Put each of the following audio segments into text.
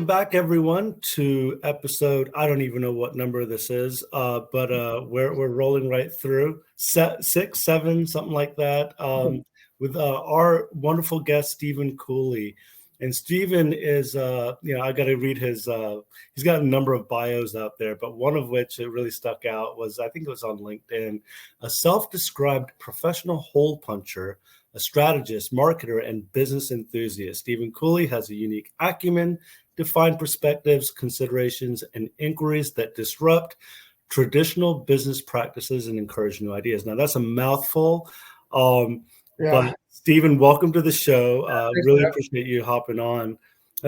Welcome back, everyone, to episode. I don't even know what number this is, but we're rolling right through 6, 7, something like that, with our wonderful guest Steven Cooley. And Steven is, I got to read his. He's got a number of bios out there, but one of which it really stuck out was, I think it was on LinkedIn, a self-described professional hole puncher, a strategist, marketer, and business enthusiast. Steven Cooley has a unique acumen, defined perspectives, considerations, and inquiries that disrupt traditional business practices and encourage new ideas. Now, that's a mouthful, but Steven, welcome to the show. Really appreciate you hopping on.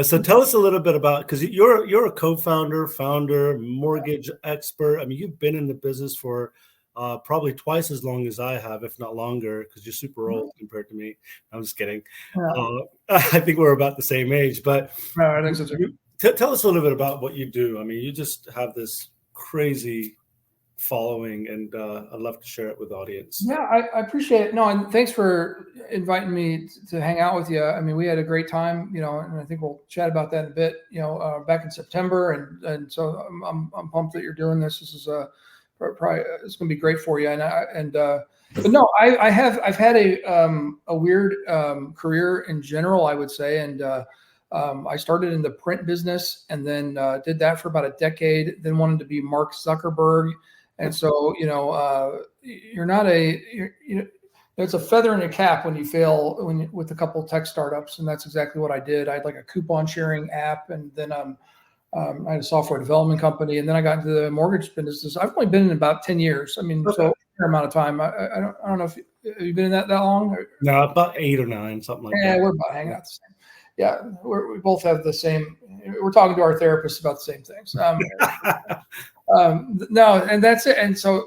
So tell us a little bit about, because you're a co-founder, founder, mortgage expert. I mean, you've been in the business for probably twice as long as I have, if not longer, because you're super old compared to me. I'm just kidding. I think we're about the same age, but I think so too. Tell us a little bit about what you do. I mean, you just have this crazy following, and I'd love to share it with the audience. Yeah, I appreciate it. No, and thanks for inviting me to hang out with you. I mean, we had a great time, and I think we'll chat about that in a bit, back in September. And so I'm pumped that you're doing this. This is probably it's going to be great for you. But no, I've had a weird career in general, I would say. And I started in the print business and then did that for about a decade, then wanted to be Mark Zuckerberg. And so, you're not it's a feather in your cap when you fail with a couple of tech startups. And that's exactly what I did. I had like a coupon sharing app, and then I had a software development company, and then I got into the mortgage business. I've only been in about 10 years. I mean, so a fair amount of time. I don't know if you've been in that long? No, about 8 or 9, something like that. Yeah, we're about hanging out the same. Yeah, we both have the same. We're talking to our therapists about the same things. No, and that's it. And so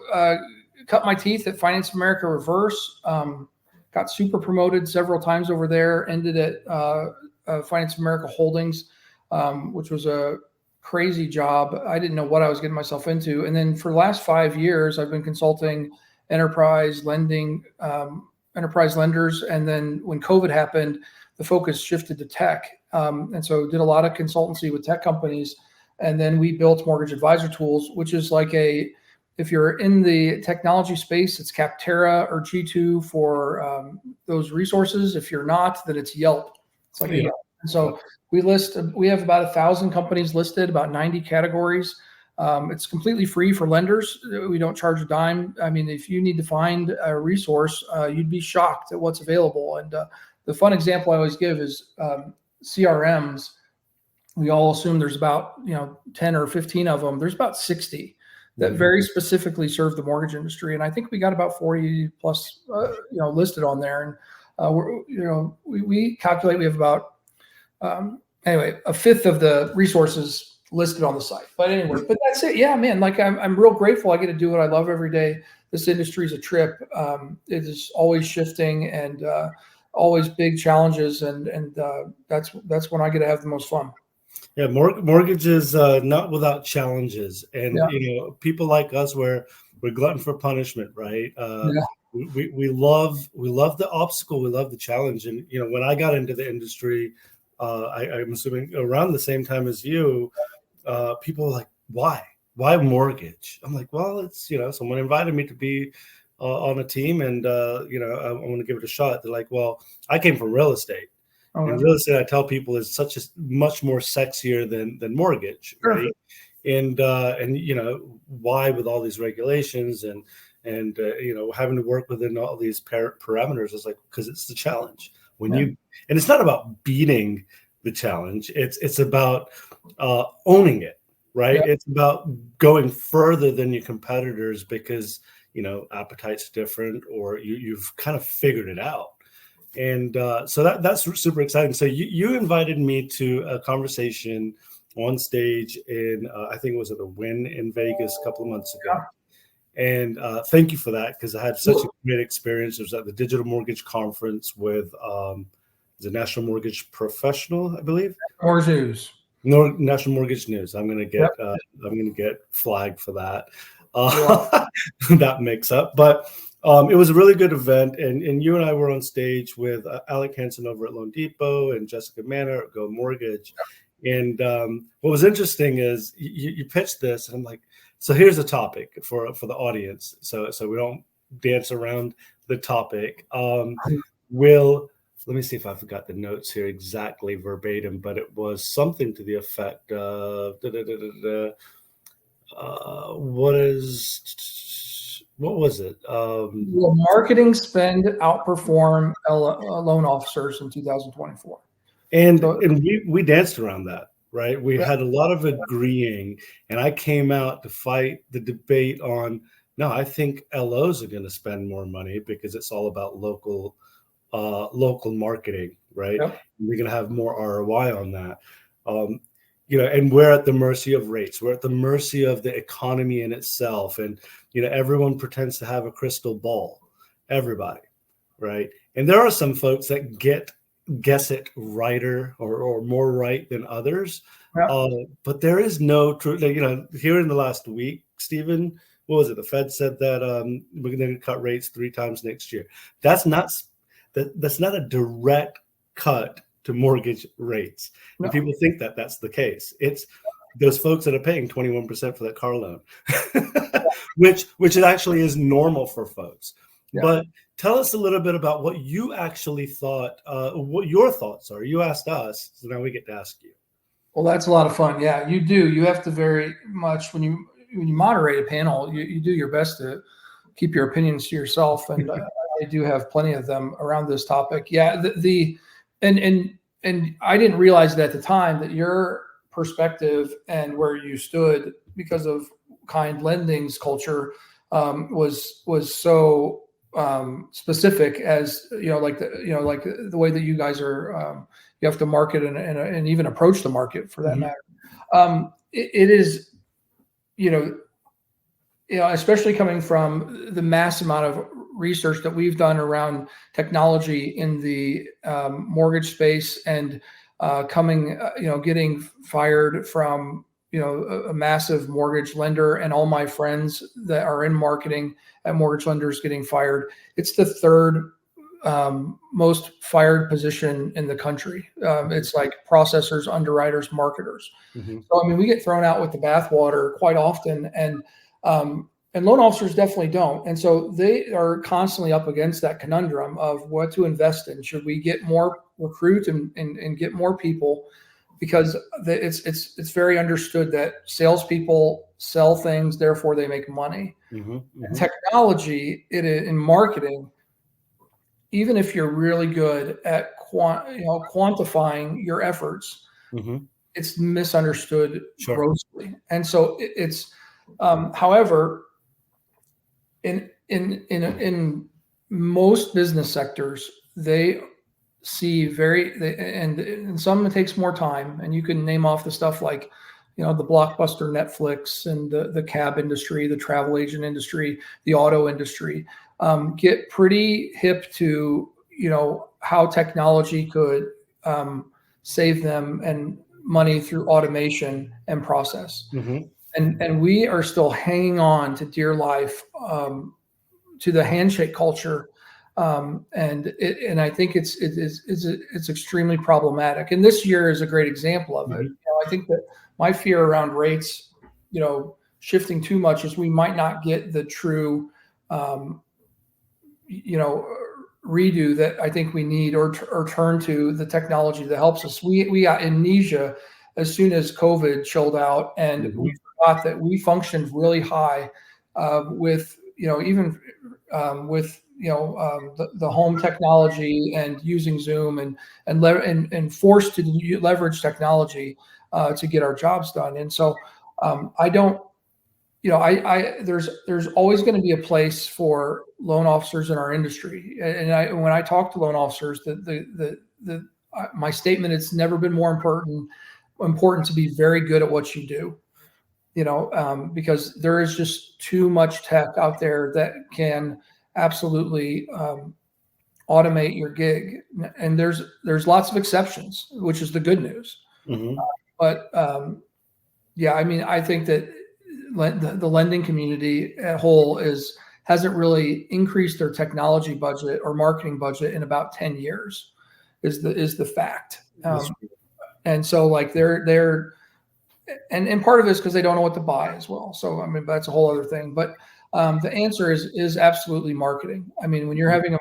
cut my teeth at Finance America Reverse, got super promoted several times over there, ended at Finance America Holdings, which was a crazy job. I didn't know what I was getting myself into. And then for the last 5 years, I've been consulting enterprise lenders. And then when COVID happened, the focus shifted to tech. And so did a lot of consultancy with tech companies. And then we built Mortgage Advisor Tools, which is like if you're in the technology space, it's Capterra or G2 for those resources. If you're not, then it's Yelp. It's like Yelp. And so we have about 1,000 companies listed, about 90 categories. It's completely free for lenders. We don't charge a dime. I mean, if you need to find a resource, you'd be shocked at what's available. And the fun example I always give is CRMs. We all assume there's about 10 or 15 of them. There's about 60 that very specifically serve the mortgage industry, and I think we got about 40 plus listed on there. And we calculate we have about a fifth of the resources listed on the site. But anyway, that's it. Yeah, man. Like I'm real grateful. I get to do what I love every day. This industry is a trip. It is always shifting and always big challenges, and that's when I get to have the most fun. Yeah, mortgage is not without challenges, and people like us, we're glutton for punishment, right? We love the obstacle, we love the challenge, and when I got into the industry, I'm assuming around the same time as you, people were like, why mortgage? I'm like, well, it's someone invited me to be on a team, and I want to give it a shot. They're like, well, I came from real estate. And real estate, I tell people, is much more sexier than mortgage, right? And why with all these regulations and having to work within all these parameters is because it's the challenge. And it's not about beating the challenge; it's about owning it, right? Yeah. It's about going further than your competitors because appetite's different, or you've kind of figured it out. And so that's super exciting. So you invited me to a conversation on stage in, I think it was at the Wynn in Vegas a couple of months ago. And thank you for that, because I had such a great experience. It was at the Digital Mortgage Conference with the National Mortgage Professional, I believe. Mortgage News. No, National Mortgage News. I'm gonna get flagged for that. That mix up, but. It was a really good event, and you and I were on stage with Alec Hansen over at Loan Depot and Jessica Manor at Go Mortgage, And what was interesting is you pitched this, and I'm like, so here's a topic for the audience, so we don't dance around the topic. Let me see if I forgot the notes here exactly verbatim, but it was something to the effect of what was it? Will marketing spend outperform loan officers in 2024? And we danced around that, right? We had a lot of agreeing, and I came out to fight the debate on, no, I think LOs are going to spend more money because it's all about local marketing, right? Yep. We're going to have more ROI on that. And we're at the mercy of rates. We're at the mercy of the economy in itself. And, everyone pretends to have a crystal ball, everybody, right? And there are some folks that guess it righter or more right than others. Yeah. But there is no truth. Here in the last week, Steven, what was it? The Fed said that we're going to cut rates 3 times next year. That's not a direct cut to mortgage rates. No. And people think that that's the case. It's those folks that are paying 21% for that car loan, which actually is normal for folks. Yeah. But tell us a little bit about what you actually thought, what your thoughts are. You asked us, so now we get to ask you. Well, that's a lot of fun. Yeah, you do. You have to very much, when you moderate a panel, you do your best to keep your opinions to yourself. And I do have plenty of them around this topic. Yeah, and I didn't realize it at the time that your perspective and where you stood because of kind lending's culture was so specific as like the way that you guys are you have to market and even approach the market for that mm-hmm. matter. It is especially coming from the mass amount of research that we've done around technology in the mortgage space and getting fired from a massive mortgage lender, and all my friends that are in marketing at mortgage lenders getting fired. It's the third most fired position in the country. It's like processors, underwriters, marketers. Mm-hmm. So, we get thrown out with the bathwater quite often, and loan officers definitely don't. And so they are constantly up against that conundrum of what to invest in. Should we get more recruit and get more people? Because it's very understood that salespeople sell things, therefore they make money. Mm-hmm, mm-hmm. Technology in marketing, even if you're really good at quantifying your efforts, mm-hmm. it's misunderstood grossly. And so it's however, in most business sectors, they see and some it takes more time, and you can name off the stuff like the blockbuster Netflix and the cab industry, the travel agent industry, the auto industry, get pretty hip to how technology could save them and money through automation and process. Mm-hmm. And we are still hanging on to dear life to the handshake culture. And I think it's extremely problematic. And this year is a great example of it. Mm-hmm. I think that my fear around rates, shifting too much is we might not get the true, redo that I think we need, or turn to the technology that helps us. We got amnesia as soon as COVID chilled out, and mm-hmm. we forgot that we functioned really high with the home technology and using Zoom and forced to leverage technology to get our jobs done. And so there's always going to be a place for loan officers in our industry. And when I talk to loan officers, my statement, it's never been more important to be very good at what you do. Because there is just too much tech out there that can absolutely automate your gig. And there's lots of exceptions, which is the good news. Mm-hmm. I think that the lending community at whole hasn't really increased their technology budget or marketing budget in about 10 years is the fact. And so like they're and part of it is because they don't know what to buy as well. So I mean, that's a whole other thing. But the answer is absolutely marketing. I mean, when you're having a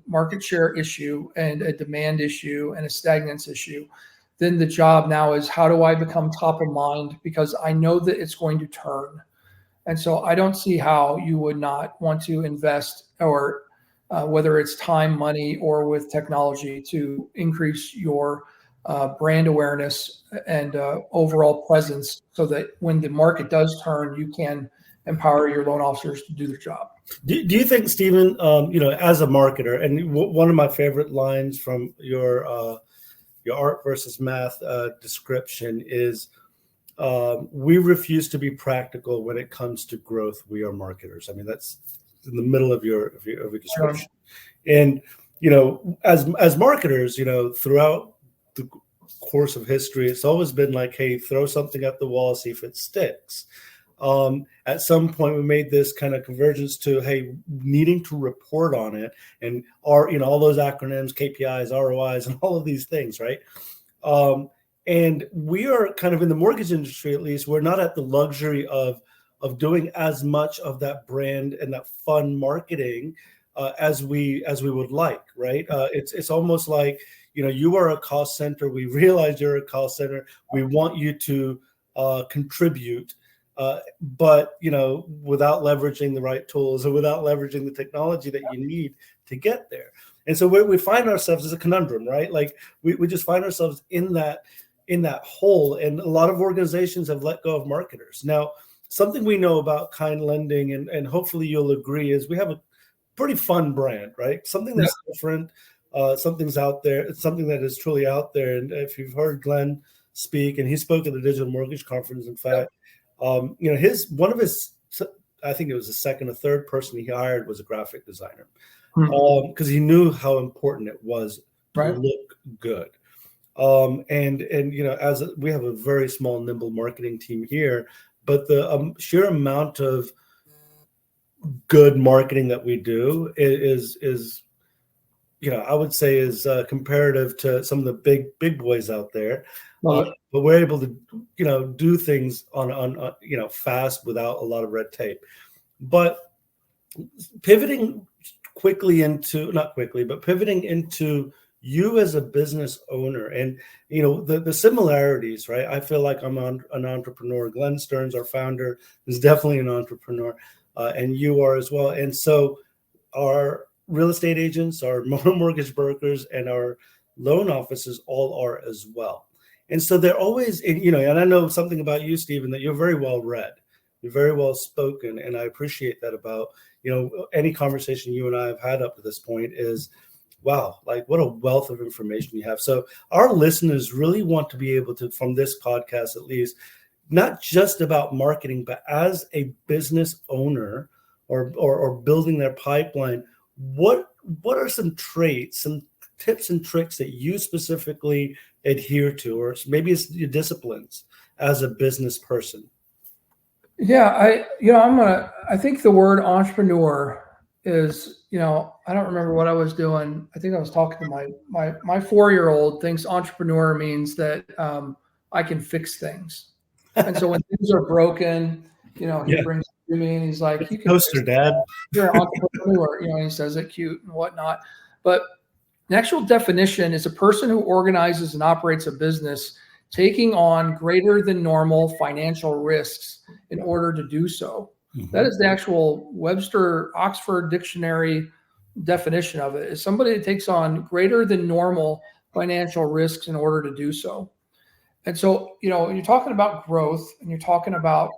market share issue and a demand issue and a stagnance issue, then the job now is, how do I become top of mind? Because I know that it's going to turn. And so I don't see how you would not want to invest, or whether it's time, money, or with technology, to increase your brand awareness and overall presence, so that when the market does turn, you can empower your loan officers to do their job. Do you think, Steven, as a marketer, and one of my favorite lines from your art versus math description is, we refuse to be practical when it comes to growth. We are marketers. I mean, that's in the middle of your description. And, as marketers, throughout the course of history, it's always been like, hey, throw something at the wall, see if it sticks. At some point, we made this kind of convergence to, hey, needing to report on it, and all those acronyms, KPIs, ROIs, and all of these things, right? And we are kind of in the mortgage industry, at least, we're not at the luxury of doing as much of that brand and that fun marketing as we would like, right? It's almost like, you are a cost center. We realize you're a cost center. We want you to contribute, but without leveraging the right tools, or without leveraging the technology that you need to get there. And so we find ourselves as a conundrum, right? Like we just find ourselves in that hole. And a lot of organizations have let go of marketers. Now, something we know about Kind Lending, and hopefully you'll agree, is we have a pretty fun brand, right? Something that's different. Something's out there. It's something that is truly out there. And if you've heard Glenn speak, and he spoke at the Digital Mortgage Conference, in fact, I think it was the second or third person he hired was a graphic designer, because he knew how important it was to look good. And we have a very small, nimble marketing team here, but the sheer amount of good marketing that we do is I would say is comparative to some of the big boys out there. But we're able to do things on fast, without a lot of red tape. But pivoting into you as a business owner, and the similarities, right? I feel like I'm an entrepreneur. Glenn Stearns, our founder, is definitely an entrepreneur, and you are as well. And so our real estate agents, our mortgage brokers, and our loan officers all are as well. And so they're always, and I know something about you, Steven, that you're very well read, you're very well spoken, and I appreciate that about any conversation you and I have had up to this point is, wow, like what a wealth of information you have. So our listeners really want to be able to, from this podcast at least, not just about marketing, but as a business owner or building their pipeline, what are some traits, some tips and tricks that you specifically adhere to, or maybe it's your disciplines as a business person? Yeah, I think the word entrepreneur is, I don't remember what I was doing. I think I was talking to my 4-year-old thinks entrepreneur means that I can fix things. And so when things are broken, he brings it to me and he's like, "You can toaster, Dad. You're an entrepreneur," and he says it cute and whatnot. But the actual definition is a person who organizes and operates a business taking on greater than normal financial risks in order to do so. Mm-hmm. That is the actual Webster Oxford Dictionary definition of it, is somebody that takes on greater than normal financial risks in order to do so. And so, when you're talking about growth and you're talking about,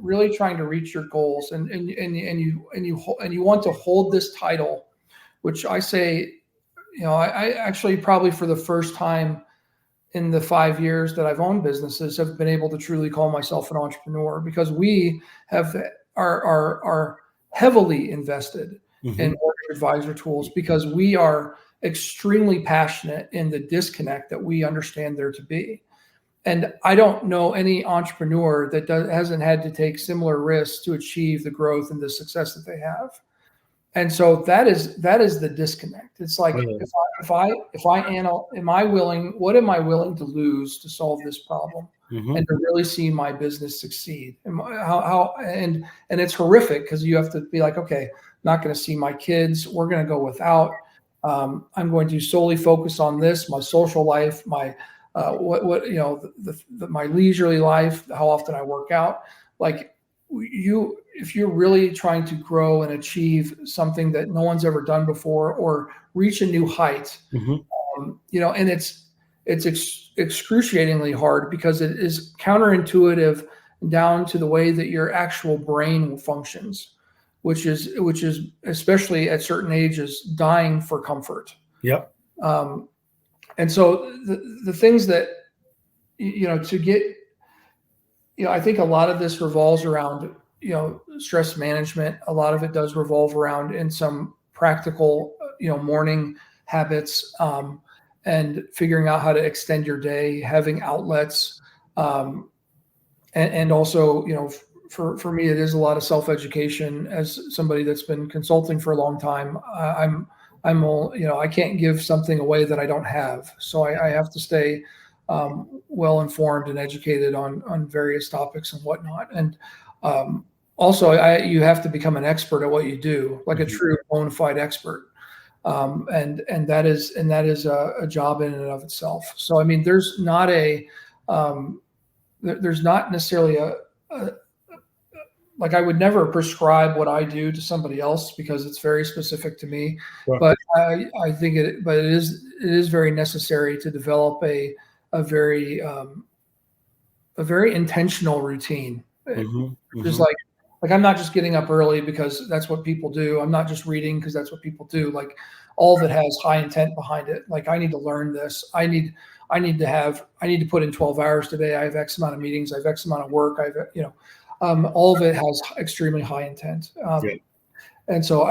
really trying to reach your goals, and you want to hold this title, which I say, I actually probably for the first time in the 5 years that I've owned businesses have been able to truly call myself an entrepreneur, because we are heavily invested mm-hmm. in mortgage advisor tools, because we are extremely passionate in the disconnect that we understand there to be. And I don't know any entrepreneur that hasn't had to take similar risks to achieve the growth and the success that they have. And so that is the disconnect. It's like, Right. am I willing, what am I willing to lose to solve this problem and to really see my business succeed? And it's horrific because you have to be like, okay, not going to see my kids. We're going to go without. I'm going to solely focus on this, my social life, my my leisurely life, how often I work out. Like, if you're really trying to grow and achieve something that no one's ever done before or reach a new height, and it's excruciatingly hard because it is counterintuitive down to the way that your actual brain functions, which is especially at certain ages dying for comfort. Yep. And so the things that to get, I think a lot of this revolves around, stress management. A lot of it does revolve around in some practical, morning habits, and figuring out how to extend your day, having outlets. And also, for me, it is a lot of self-education. As somebody that's been consulting for a long time, I can't give something away that I don't have. So I have to stay well informed and educated on various topics and whatnot. And also, you have to become an expert at what you do, like a true bona fide expert. And that is a job in and of itself. So I mean, there's not necessarily like, I would never prescribe what I do to somebody else because it's very specific to me. Right. But I think it is very necessary to develop a very intentional routine. Just like I'm not just getting up early because that's what people do. I'm not just reading because that's what people do. Like, all of it has high intent behind it. Like, I need to learn this. I need to put in 12 hours today. I have X amount of meetings. I have X amount of work. All of it has extremely high intent. And so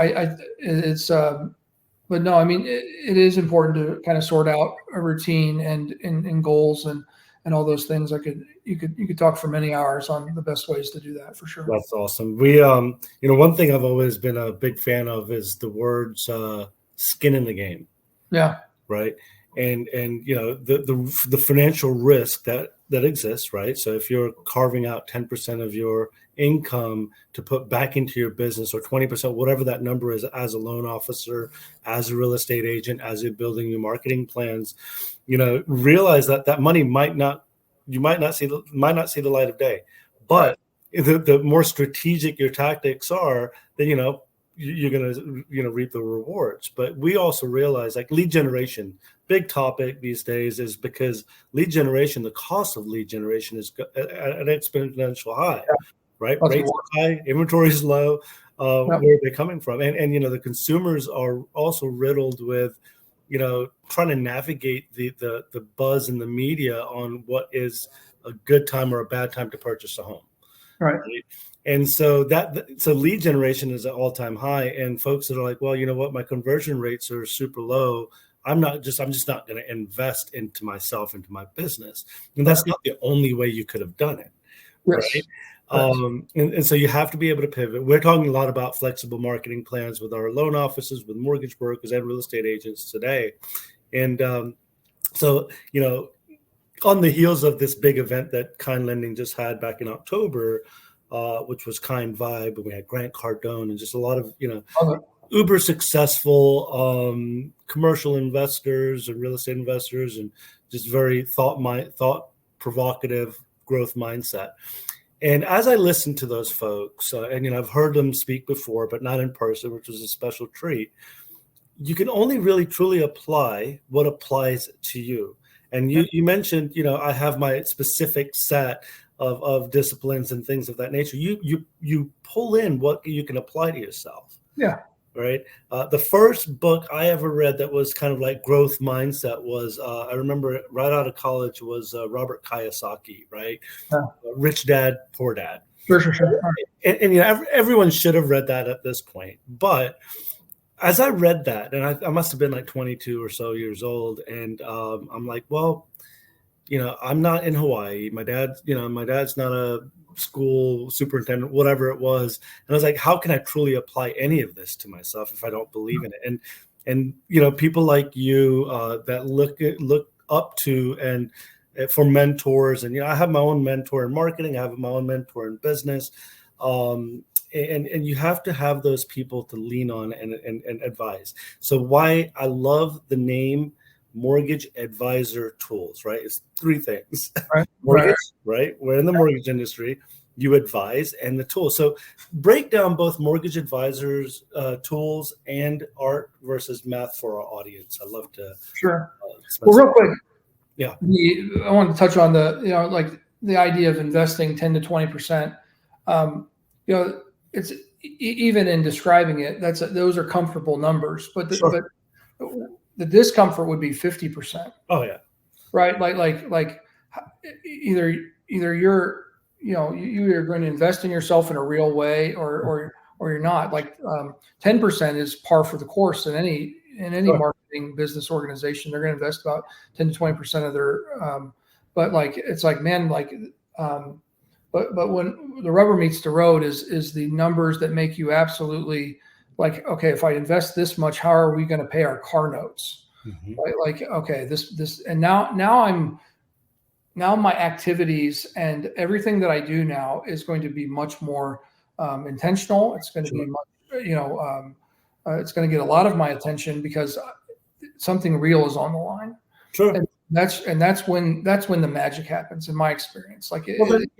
but no, I mean, it is important to kind of sort out a routine and goals and all those things. You could talk for many hours on the best ways to do that, for sure. That's awesome. We, one thing I've always been a big fan of is the words skin in the game. Yeah. Right. And the financial risk that exists, right? So if you're carving out 10% of your income to put back into your business, or 20%, whatever that number is, as a loan officer, as a real estate agent, as you're building your marketing plans, realize that money might not see the light of day. But the more strategic your tactics are, then you're going to reap the rewards. But we also realize, like, lead generation, big topic these days, is because the cost of lead generation is at an exponential high, right? Rates are high, inventory is low. Where are they coming from? And the consumers are also riddled with, trying to navigate the buzz in the media on what is a good time or a bad time to purchase a home. Right. And so lead generation is at all-time high, and folks that are like, well, you know what, my conversion rates are super low. I'm just not going to invest into myself, into my business. And that's not the only way you could have done it. Yes. Right. And so you have to be able to pivot. We're talking a lot about flexible marketing plans with our loan offices, with mortgage brokers, and real estate agents today. And so, on the heels of this big event that Kind Lending just had back in October, which was Kind Vibe, and we had Grant Cardone and just a lot of, uber successful commercial investors and real estate investors, and just very thought provocative growth mindset. And as I listened to those folks, and I've heard them speak before, but not in person, which was a special treat. You can only really truly apply what applies to you. And you mentioned, I have my specific set of disciplines and things of that nature. You pull in what you can apply to yourself. Yeah. Right. The first book I ever read that was kind of like growth mindset was, I remember right out of college, was Robert Kiyosaki, right? Rich Dad, Poor Dad. Sure. And everyone should have read that at this point. But as I read that, and I must have been like 22 or so years old, and I'm like, well, I'm not in Hawaii. My dad's not a school superintendent, whatever it was. And I was like, how can I truly apply any of this to myself if I don't believe in it? And people like you that look up to and for mentors, and I have my own mentor in marketing, I have my own mentor in business, and you have to have those people to lean on and advise. So why I love the name Mortgage Advisor Tools, right? It's three things. Right. Mortgage, right? We're in the mortgage industry. You advise, and the tools. So break down both mortgage advisors tools and art versus math for our audience. I'd love to. Sure. Well, real quick. Yeah. I want to touch on like the idea of investing 10 to 20%. It's even in describing it, those are comfortable numbers, but the discomfort would be 50%. Oh yeah. Right. Like either you're going to invest in yourself in a real way or you're not. Like 10% is par for the course in any marketing business organization. They're going to invest about 10 to 20% of their but like it's like, man, like but when the rubber meets the road is the numbers that make you absolutely like, okay, if I invest this much, how are we going to pay our car notes? Mm-hmm. Right? Like, okay, this, and now my activities and everything that I do now is going to be much more intentional. It's going to be much, it's going to get a lot of my attention because something real is on the line. Sure. And that's when the magic happens in my experience. Like,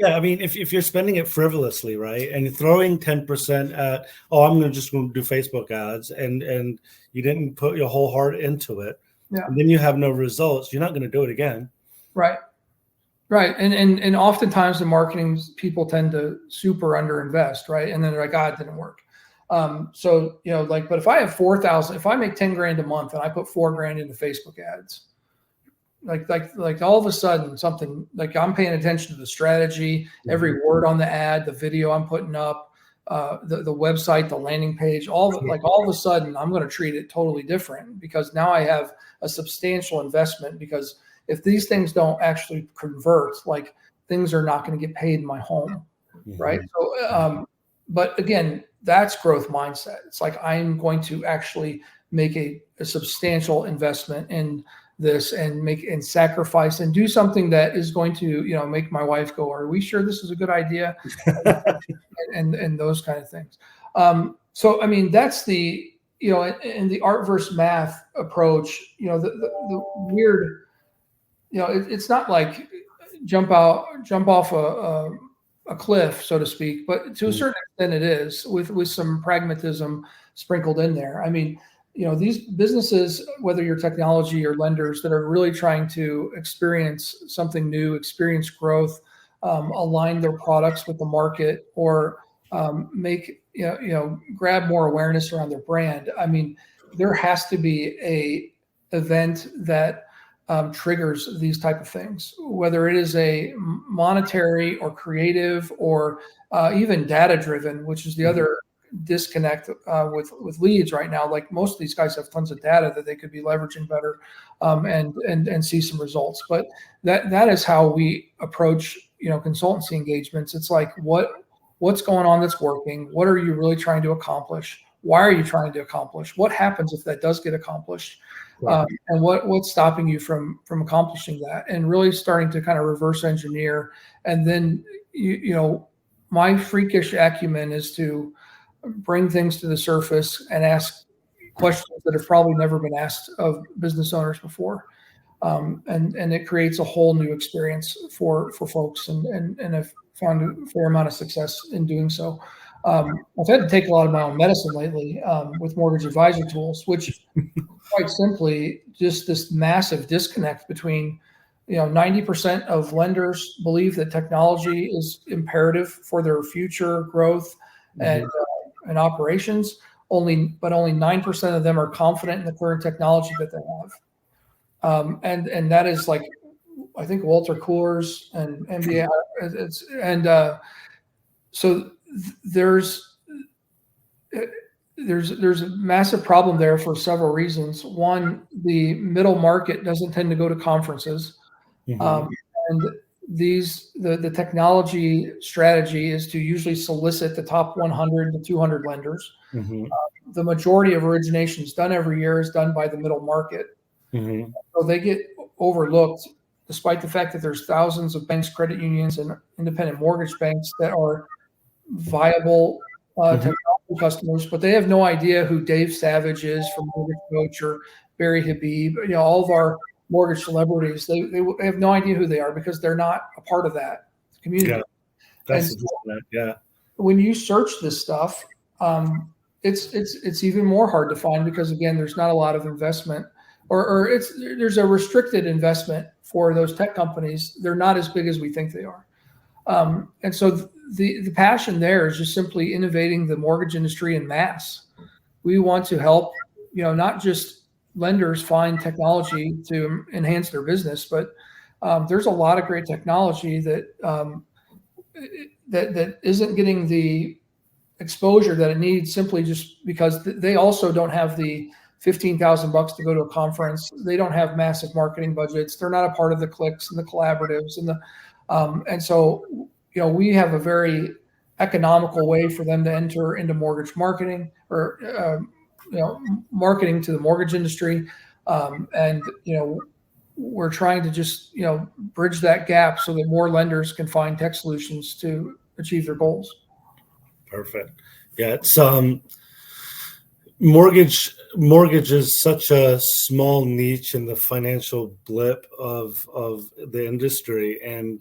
I mean, if you're spending it frivolously, right, and you're throwing 10% at, I'm going to do Facebook ads, and you didn't put your whole heart into it, and then you have no results, you're not going to do it again. Right. And oftentimes the marketing people tend to super underinvest, right? And then they're like, it didn't work. So, but if I have 4,000, if I make 10 grand a month and I put 4 grand into Facebook ads, like all of a sudden something, like I'm paying attention to the strategy, every word on the ad, the video I'm putting up, the website, the landing page, all of a sudden I'm going to treat it totally different because now I have a substantial investment, because if these things don't actually convert, like things are not going to get paid in my home. Mm-hmm. Right. So, but again, that's growth mindset. It's like, I'm going to actually make a substantial investment in this and sacrifice and do something that is going to, make my wife go, are we sure this is a good idea? and those kind of things. So, I mean, that's the, in the art versus math approach, the weird, it's not like jump off a cliff, so to speak, but to a certain extent it is, with some pragmatism sprinkled in there. I mean, these businesses, whether you're technology or lenders that are really trying to experience something new, experience growth, align their products with the market, or make, grab more awareness around their brand. I mean, there has to be a event that triggers these type of things, whether it is a monetary or creative or even data driven, which is the other disconnect with leads right now. Like, most of these guys have tons of data that they could be leveraging better and see some results. But that is how we approach consultancy engagements. It's like, what's going on that's working? What are you really trying to accomplish? Why are you trying to accomplish? What happens if that does get accomplished? And what's stopping you from accomplishing that? And really starting to kind of reverse engineer. And then my freakish acumen is to bring things to the surface and ask questions that have probably never been asked of business owners before. And it creates a whole new experience for folks, and I've found a fair amount of success in doing so. I've had to take a lot of my own medicine lately with mortgage advisor tools, which quite simply just this massive disconnect between 90% of lenders believe that technology is imperative for their future growth and operations. Only 9% of them are confident in the current technology that they have. And that is, like, I think Walter Coors and MBA. So there's a massive problem there for several reasons. One, the middle market doesn't tend to go to conferences. Mm-hmm. And the technology strategy is to usually solicit the top 100 to 200 lenders. Mm-hmm. The majority of originations done every year is done by the middle market. Mm-hmm. So they get overlooked, despite the fact that there's thousands of banks, credit unions, and independent mortgage banks that are viable technology customers, but they have no idea who Dave Savage is from Mortgage Coach or Barry Habib. All of our mortgage celebrities, they have no idea who they are because they're not a part of that community. Yeah, that's when you search this stuff, it's even more hard to find because again, there's not a lot of investment, or there's a restricted investment for those tech companies. They're not as big as we think they are, and so the passion there is just simply innovating the mortgage industry en masse. We want to help, not just lenders find technology to enhance their business, but there's a lot of great technology that that isn't getting the exposure that it needs simply just because they also don't have the $15,000 to go to a conference. They don't have massive marketing budgets. They're not a part of the clicks and the collaboratives and so we have a very economical way for them to enter into mortgage marketing or marketing to the mortgage industry, and we're trying to just bridge that gap so that more lenders can find tech solutions to achieve their goals. Perfect. Yeah, it's mortgage is such a small niche in the financial blip of the industry, and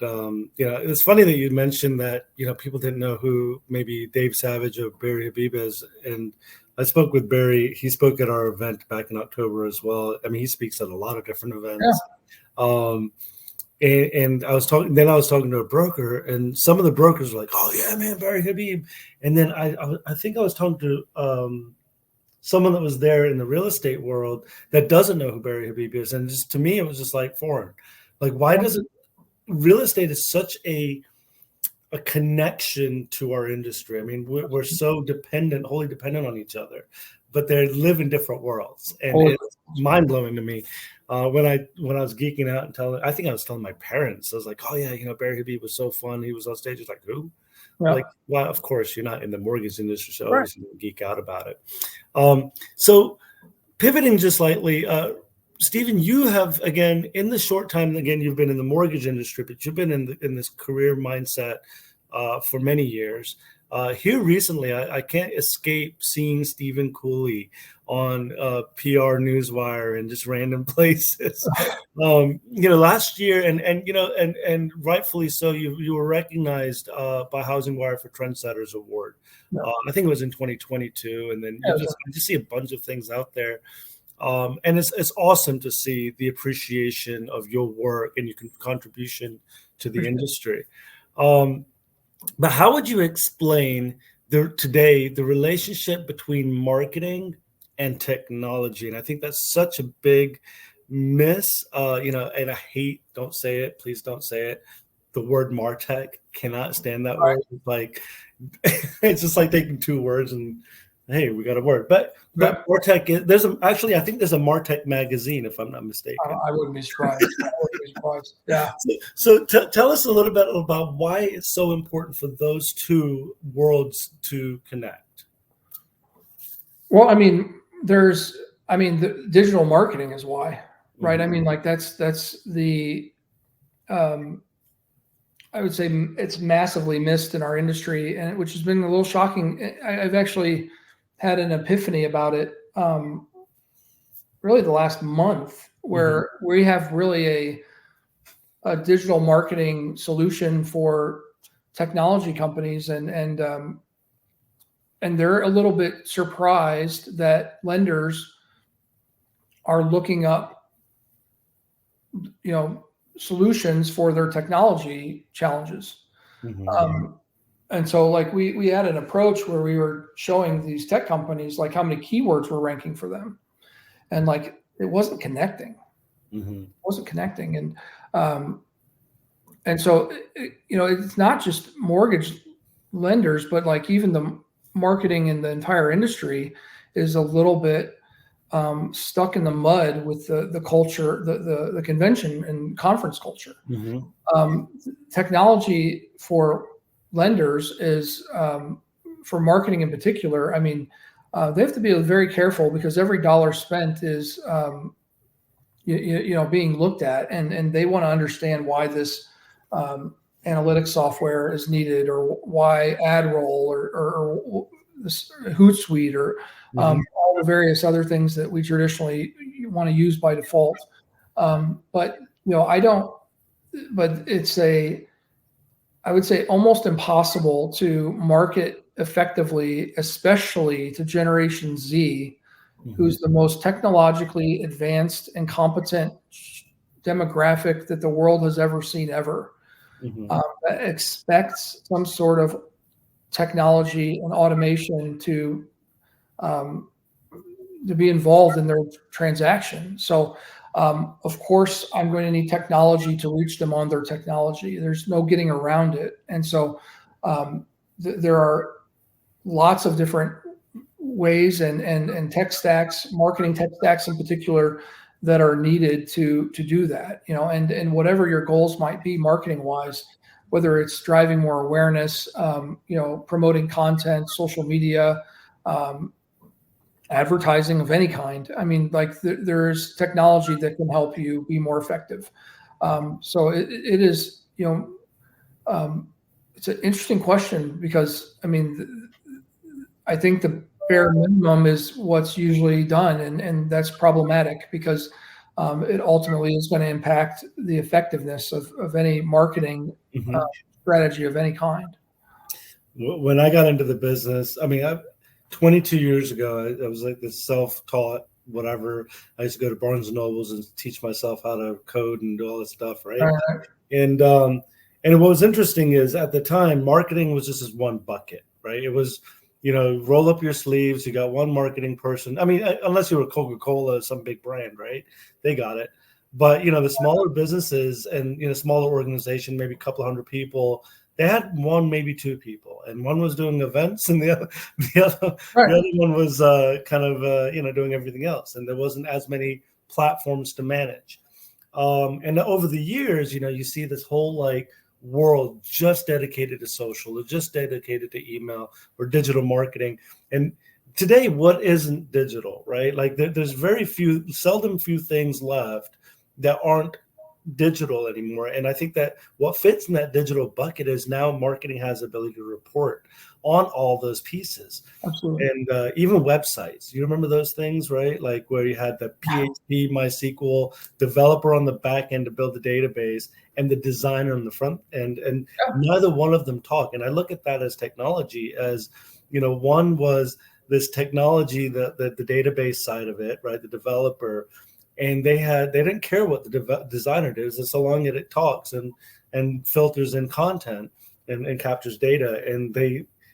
it's funny that you mentioned that people didn't know who maybe Dave Savage or Barry Habib is, and I spoke with Barry. He spoke at our event back in October as well. I mean, he speaks at a lot of different events. Yeah. And I was talking to a broker, and some of the brokers were like, "Oh yeah, man, Barry Habib." And then I think I was talking to someone that was there in the real estate world that doesn't know who Barry Habib is, and just to me, it was just like foreign. Like, why doesn't real estate is such a connection to our industry? I mean, we're so wholly dependent on each other, but they live in different worlds, and it's mind blowing to me. When I was geeking out and I think I was telling my parents, I was like, "Oh yeah, Barry Habib was so fun. He was on stage." It's like, who? Yeah. Like, well, of course, you're not in the mortgage industry, so always geek out about it. So pivoting just slightly, Steven, you have, again, in the short time, again, you've been in the mortgage industry, but you've been in this career mindset for many years. Here recently, I can't escape seeing Steven Cooley on PR Newswire and just random places. Last year, and rightfully so, you were recognized by Housing Wire for Trendsetters Award. Yeah. I think it was in 2022, and then you just see a bunch of things out there. And it's awesome to see the appreciation of your work and your contribution to the industry. But how would you explain today the relationship between marketing and technology? And I think that's such a big miss, and I hate, don't say it, please don't say it. The word MarTech, cannot stand that word. Like, it's just like taking two words and hey, we got a word. But MarTech, I think there's a MarTech magazine, if I'm not mistaken. I wouldn't be surprised. Yeah. So tell us a little bit about why it's so important for those two worlds to connect. Well, the digital marketing is why, right? Mm-hmm. I mean, like that's the, I would say it's massively missed in our industry, and which has been a little shocking. I've actually had an epiphany about it really the last month, where we have really a digital marketing solution for technology companies, and they're a little bit surprised that lenders are looking up solutions for their technology challenges. Mm-hmm. And so like we had an approach where we were showing these tech companies like how many keywords were ranking for them, and like it wasn't connecting. Mm-hmm. It wasn't connecting, and so it's not just mortgage lenders, but like even the marketing in the entire industry is a little bit stuck in the mud with the culture, the convention and conference culture. Technology for lenders is for marketing in particular. I mean, they have to be very careful because every dollar spent is being looked at, and they want to understand why this analytics software is needed, or why ad roll, or this Hootsuite, or all the various other things that we traditionally want to use by default. But it's I would say almost impossible to market effectively, especially to Generation Z, who's the most technologically advanced and competent demographic that the world has ever seen ever. That expects some sort of technology and automation to be involved in their transaction. So, of course, I'm going to need technology to reach them on their technology. There's no getting around it. And so there are lots of different ways and tech stacks, marketing tech stacks in particular, that are needed to do that. And whatever your goals might be marketing wise, whether it's driving more awareness, promoting content, social media, advertising of any kind. I mean, like there's technology that can help you be more effective. So it is, it's an interesting question because, I mean, I think the bare minimum is what's usually done, and that's problematic because it ultimately is going to impact the effectiveness of any marketing strategy of any kind. When I got into the business, I mean, 22 years ago, I was like this self-taught whatever. I used to go to Barnes and Nobles and teach myself how to code and do all this stuff, right? And what was interesting is at the time, marketing was just this one bucket, right? It was, roll up your sleeves. You got one marketing person. I mean, unless you were Coca-Cola, some big brand, right? They got it. But, the smaller businesses and, smaller organization, maybe a couple hundred people, they had one, maybe two people, and one was doing events, and the other one was doing everything else, and there wasn't as many platforms to manage. And over the years, you see this whole world just dedicated to social, or just dedicated to email or digital marketing. And today, what isn't digital, right? Like there's seldom few things left that aren't digital anymore. And I think that what fits in that digital bucket is now marketing has the ability to report on all those pieces. Absolutely. And even websites, you remember those things, right? Like where you had the PHP, MySQL developer on the back end to build the database and the designer on the front end, and neither one of them talk. And I look at that as technology, as one was this technology, the database side of it, right? The developer. And they didn't care what the designer does, so long as it talks and filters in content and captures data. And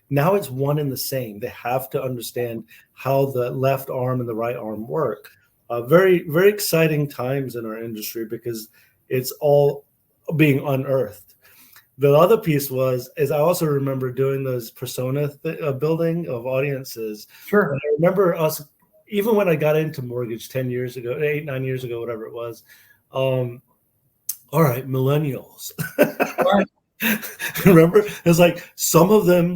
now it's one and the same. They have to understand how the left arm and the right arm work. Very, very exciting times in our industry because it's all being unearthed. The other piece is I also remember doing those persona building of audiences. Sure. And I remember us. Even when I got into mortgage 10 years ago, 8-9 years ago, whatever it was, all right, millennials. Right. Remember, it's like some of them,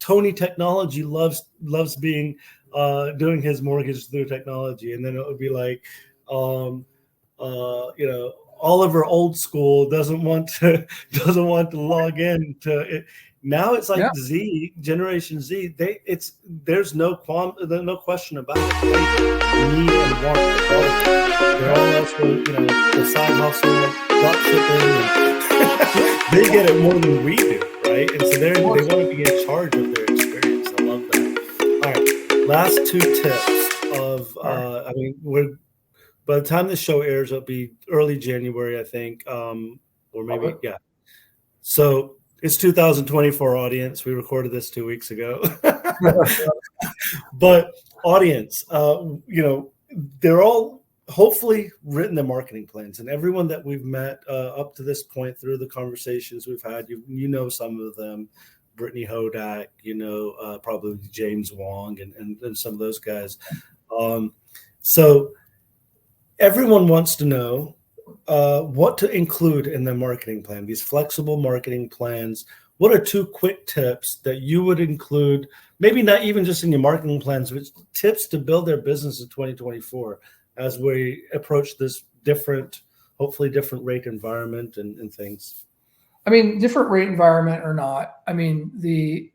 Tony Technology loves being doing his mortgage through technology, and then it would be like, Oliver Old School doesn't want to log in to it. Now it's like Generation Z. There's no question about it. They need and want it. They're all also, the side hustle, drop shipping. They get it more than we do, right? And so they want to be in charge of their experience. I love that. All right, last two tips of. By the time this show airs, it'll be early January, I think, or maybe So. It's 2024 audience. We recorded this 2 weeks ago. But audience, they're all hopefully written their marketing plans. And everyone that we've met up to this point through the conversations we've had, some of them, Brittany Hodak, probably James Wong and some of those guys. So everyone wants to know what to include in their marketing plan, these flexible marketing plans. What are 2 quick tips that you would include, maybe not even just in your marketing plans, but tips to build their business in 2024 as we approach this hopefully different rate environment and things? I mean, different rate environment or not, I mean, the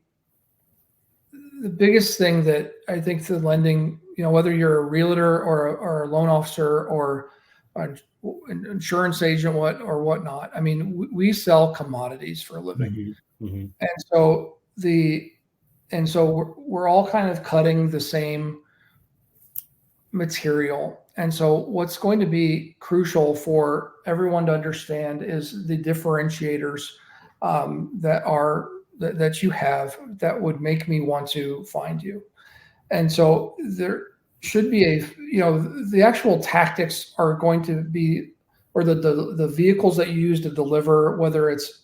biggest thing that I think the lending, whether you're a realtor or a loan officer or an insurance agent, or whatnot, I mean, we sell commodities for a living. Mm-hmm. And so we're all kind of cutting the same material. And so what's going to be crucial for everyone to understand is the differentiators that you have that would make me want to find you. And so there should be the actual tactics are going to be, or the vehicles that you use to deliver, whether it's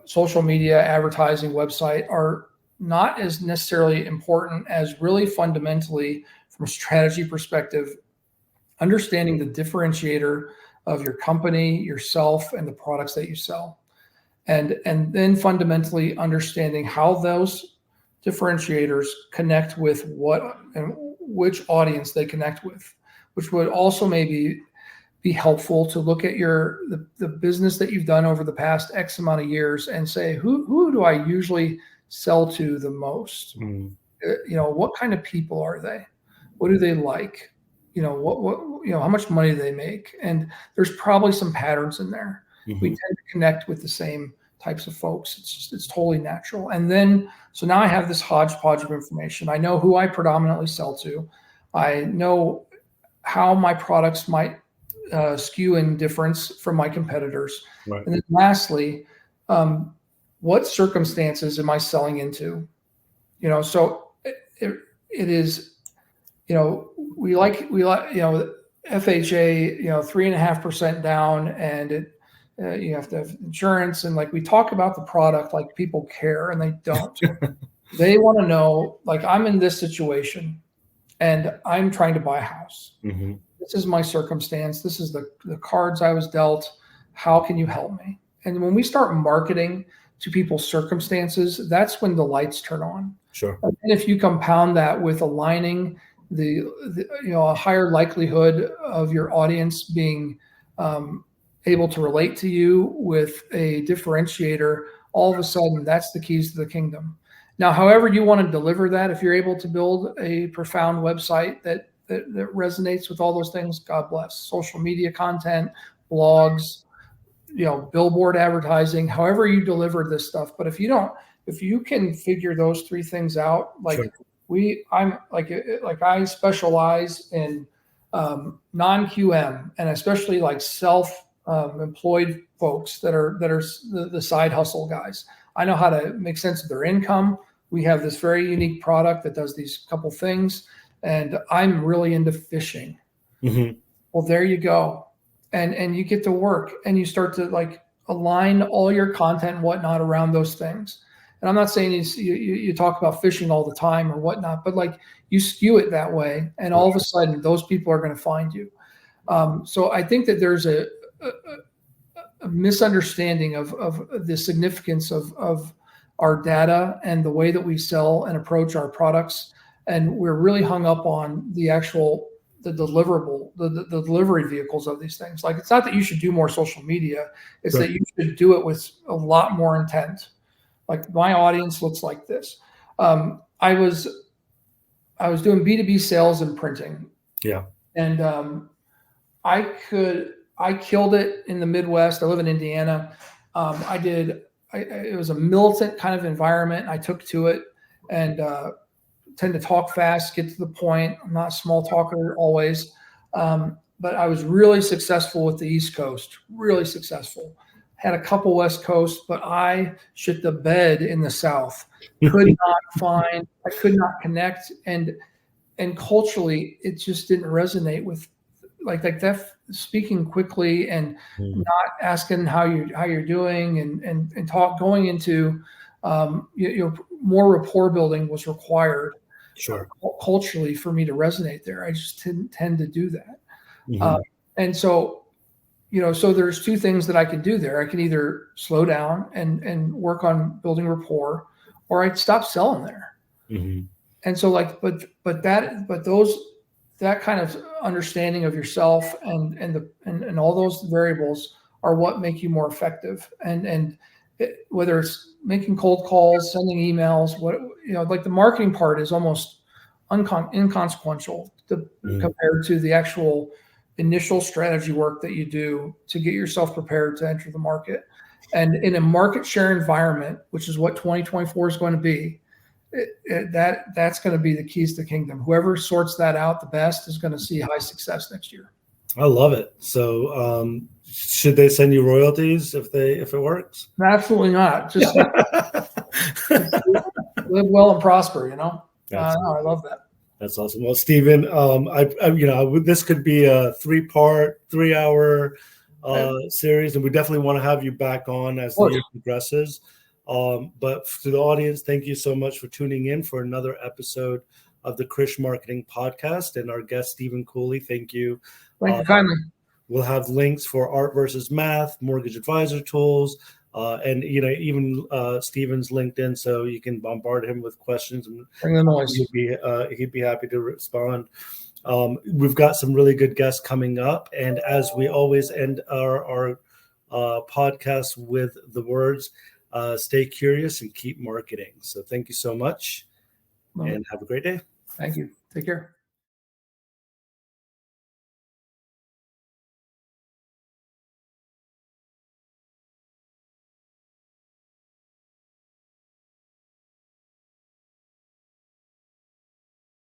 social media, advertising, website, are not as necessarily important as really fundamentally from a strategy perspective, understanding the differentiator of your company, yourself, and the products that you sell. And then fundamentally understanding how those differentiators connect with what and which audience they connect with, which would also maybe be helpful to look at the business that you've done over the past X amount of years and say, who do I usually sell to the most? What kind of people are they? What do they like? How much money do they make? And there's probably some patterns in there. Mm-hmm. We tend to connect with the same types of folks. It's totally natural. And then, so now I have this hodgepodge of information. I know who I predominantly sell to. I know how my products might skew in difference from my competitors. Right. And then lastly, what circumstances am I selling into? So it is, we like FHA, 3.5% down, and you have to have insurance. And like we talk about the product, like people care, and they don't. They want to know, like, I'm in this situation and I'm trying to buy a house. Mm-hmm. This is my circumstance. This is the cards I was dealt. How can you help me? And when we start marketing to people's circumstances, that's when the lights turn on. Sure. And if you compound that with aligning a higher likelihood of your audience being able to relate to you with a differentiator, all of a sudden that's the keys to the kingdom. Now, however you want to deliver that, if you're able to build a profound website that resonates with all those things, God bless. Social media content, blogs, billboard advertising, however you deliver this stuff. But if you can figure those 3 things out, like sure. I specialize in non-QM, and especially like self-employed folks that are the side hustle guys. I know how to make sense of their income. We have this very unique product that does these couple things, and I'm really into fishing. Mm-hmm. Well, there you go. And you get to work and you start to like align all your content and whatnot around those things. And I'm not saying you talk about fishing all the time or whatnot, but like you skew it that way, and all of a sudden those people are going to find you. So I think that there's a misunderstanding of the significance of our data and the way that we sell and approach our products. And we're really hung up on the deliverable, the delivery vehicles of these things. Like, it's not that you should do more social media. It's right. That you should do it with a lot more intent. Like, my audience looks like this. I was doing B2B sales and printing. Yeah. And I killed it in the Midwest. I live in Indiana. It was a militant kind of environment. I took to it and tend to talk fast, get to the point. I'm not a small talker always. But I was really successful with the East Coast, really successful. Had a couple West Coast, but I shit the bed in the South. I could not connect. And culturally, it just didn't resonate with like that, speaking quickly and not asking how you're doing and going into more rapport building was required. Sure. Culturally for me to resonate there. I just didn't tend to do that. Mm-hmm. And so, so there's two things that I can do there. I can either slow down and work on building rapport, or I'd stop selling there. Mm-hmm. And so that kind of understanding of yourself and all those variables are what make you more effective. And whether it's making cold calls, sending emails, like the marketing part is almost inconsequential compared to the actual initial strategy work that you do to get yourself prepared to enter the market. And in a market share environment, which is what 2024 is going to be, that's going to be the keys to the kingdom. Whoever sorts that out the best is going to see high success next year. I love it. So should they send you royalties if it works? Absolutely not. Just live well and prosper, I love that. That's awesome. Well, Steven, this could be a 3-hour series, and we definitely want to have you back on as the year progresses. But to the audience, thank you so much for tuning in for another episode of the Krish Marketing Podcast, and our guest Steven Cooley. Thank you. Thank you kindly. We'll have links for Art versus Math, Mortgage Advisor Tools, and even Steven's LinkedIn, so you can bombard him with questions, and bring the noise. He'd be happy to respond. We've got some really good guests coming up, and as we always end our podcast with the words, stay curious and keep marketing. So thank you so much, and have a great day. Thank you. Take care.